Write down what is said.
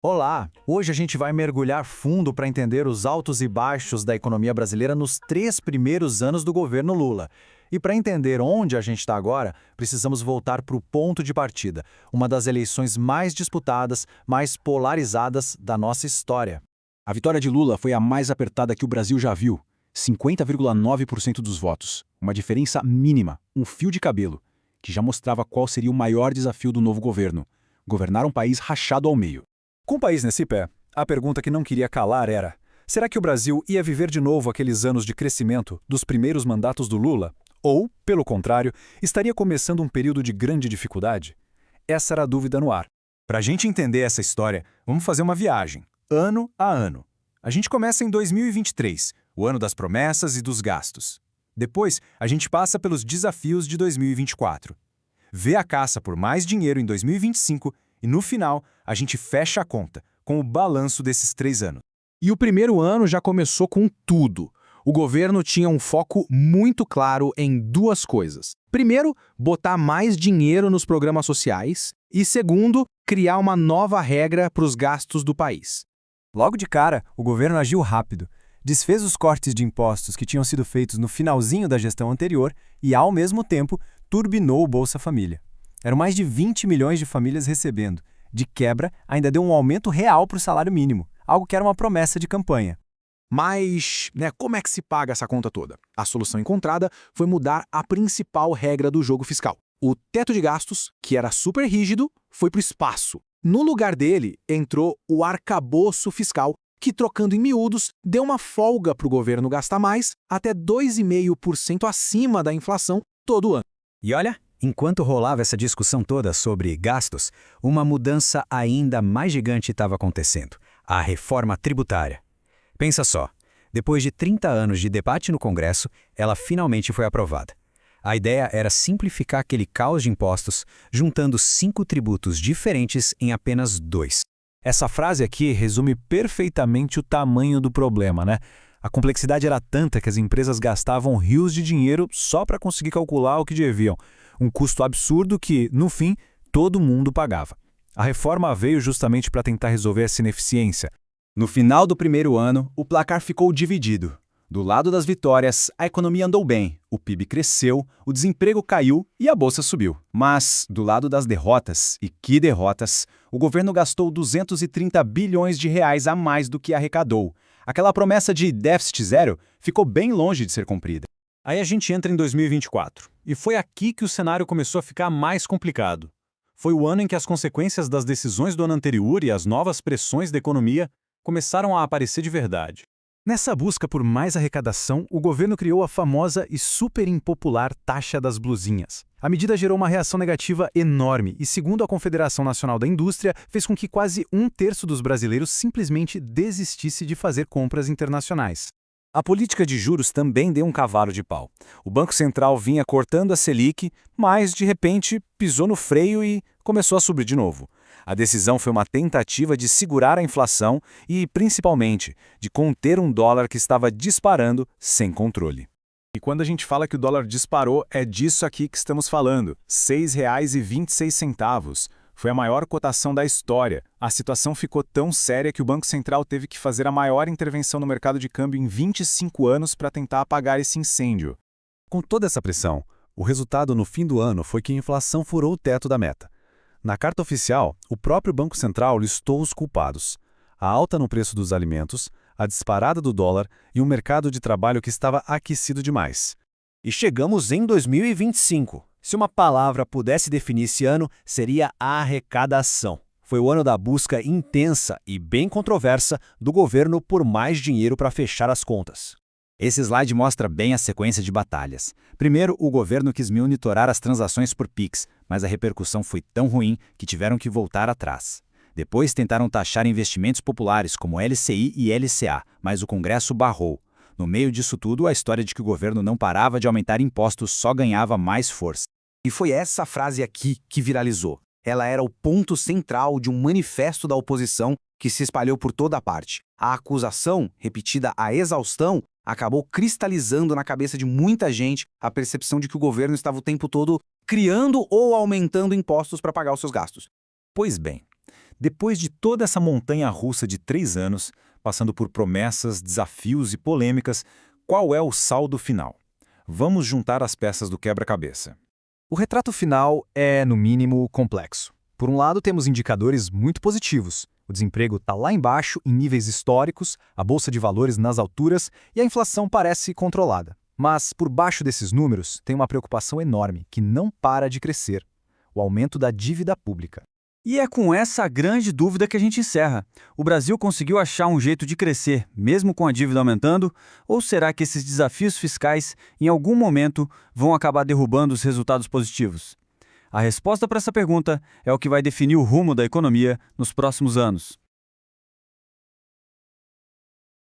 Olá! Hoje a gente vai mergulhar fundo para entender os altos e baixos da economia brasileira nos 3 primeiros anos do governo Lula. E para entender onde a gente está agora, precisamos voltar para o ponto de partida, uma das eleições mais disputadas, mais polarizadas da nossa história. A vitória de Lula foi a mais apertada que o Brasil já viu. 50,9% dos votos. Uma diferença mínima, um fio de cabelo, que já mostrava qual seria o maior desafio do novo governo: governar um país rachado ao meio. Com o país nesse pé, a pergunta que não queria calar era: será que o Brasil ia viver de novo aqueles anos de crescimento dos primeiros mandatos do Lula? Ou, pelo contrário, estaria começando um período de grande dificuldade? Essa era a dúvida no ar. Para a gente entender essa história, vamos fazer uma viagem, ano a ano. A gente começa em 2023, o ano das promessas e dos gastos. Depois, a gente passa pelos desafios de 2024. Vê a caça por mais dinheiro em 2025 e, no final, a gente fecha a conta com o balanço desses 3 anos. E o primeiro ano já começou com tudo. O governo tinha um foco muito claro em duas coisas. Primeiro, botar mais dinheiro nos programas sociais. E segundo, criar uma nova regra para os gastos do país. Logo de cara, o governo agiu rápido. Desfez os cortes de impostos que tinham sido feitos no finalzinho da gestão anterior e, ao mesmo tempo, turbinou o Bolsa Família. Eram mais de 20 milhões de famílias recebendo. De quebra, ainda deu um aumento real para o salário mínimo, algo que era uma promessa de campanha. Mas, como é que se paga essa conta toda? A solução encontrada foi mudar a principal regra do jogo fiscal. O teto de gastos, que era super rígido, foi para o espaço. No lugar dele, entrou o arcabouço fiscal, que, trocando em miúdos, deu uma folga para o governo gastar mais, até 2,5% acima da inflação todo ano. E olha, enquanto rolava essa discussão toda sobre gastos, uma mudança ainda mais gigante estava acontecendo: a reforma tributária. Pensa só, depois de 30 anos de debate no Congresso, ela finalmente foi aprovada. A ideia era simplificar aquele caos de impostos, juntando 5 tributos diferentes em apenas 2. Essa frase aqui resume perfeitamente o tamanho do problema, né? A complexidade era tanta que as empresas gastavam rios de dinheiro só para conseguir calcular o que deviam. Um custo absurdo que, no fim, todo mundo pagava. A reforma veio justamente para tentar resolver essa ineficiência. No final do primeiro ano, o placar ficou dividido. Do lado das vitórias, a economia andou bem, o PIB cresceu, o desemprego caiu e a bolsa subiu. Mas, do lado das derrotas, e que derrotas, o governo gastou 230 bilhões de reais a mais do que arrecadou. Aquela promessa de déficit zero ficou bem longe de ser cumprida. Aí a gente entra em 2024, e foi aqui que o cenário começou a ficar mais complicado. Foi o ano em que as consequências das decisões do ano anterior e as novas pressões da economia começaram a aparecer de verdade. Nessa busca por mais arrecadação, o governo criou a famosa e super impopular taxa das blusinhas. A medida gerou uma reação negativa enorme e, segundo a Confederação Nacional da Indústria, fez com que quase 1/3 dos brasileiros simplesmente desistisse de fazer compras internacionais. A política de juros também deu um cavalo de pau. O Banco Central vinha cortando a Selic, mas, de repente, pisou no freio e começou a subir de novo. A decisão foi uma tentativa de segurar a inflação e, principalmente, de conter um dólar que estava disparando sem controle. E quando a gente fala que o dólar disparou, é disso aqui que estamos falando: R$ 6,26. Foi a maior cotação da história. A situação ficou tão séria que o Banco Central teve que fazer a maior intervenção no mercado de câmbio em 25 anos para tentar apagar esse incêndio. Com toda essa pressão, o resultado no fim do ano foi que a inflação furou o teto da meta. Na carta oficial, o próprio Banco Central listou os culpados: a alta no preço dos alimentos, a disparada do dólar e um mercado de trabalho que estava aquecido demais. E chegamos em 2025. Se uma palavra pudesse definir esse ano, seria arrecadação. Foi o ano da busca intensa e bem controversa do governo por mais dinheiro para fechar as contas. Esse slide mostra bem a sequência de batalhas. Primeiro, o governo quis monitorar as transações por Pix, mas a repercussão foi tão ruim que tiveram que voltar atrás. Depois tentaram taxar investimentos populares como LCI e LCA, mas o Congresso barrou. No meio disso tudo, a história de que o governo não parava de aumentar impostos só ganhava mais força. E foi essa frase aqui que viralizou. Ela era o ponto central de um manifesto da oposição que se espalhou por toda a parte. A acusação, repetida à exaustão, acabou cristalizando na cabeça de muita gente a percepção de que o governo estava o tempo todo criando ou aumentando impostos para pagar os seus gastos. Pois bem, Depois de toda essa montanha-russa de 3 anos, passando por promessas, desafios e polêmicas, qual é o saldo final? Vamos juntar as peças do quebra-cabeça. O retrato final é, no mínimo, complexo. Por um lado, temos indicadores muito positivos. O desemprego está lá embaixo, em níveis históricos, a bolsa de valores nas alturas e a inflação parece controlada. Mas, por baixo desses números, tem uma preocupação enorme, que não para de crescer: o aumento da dívida pública. E é com essa grande dúvida que a gente encerra. O Brasil conseguiu achar um jeito de crescer, mesmo com a dívida aumentando? Ou será que esses desafios fiscais, em algum momento, vão acabar derrubando os resultados positivos? A resposta para essa pergunta é o que vai definir o rumo da economia nos próximos anos.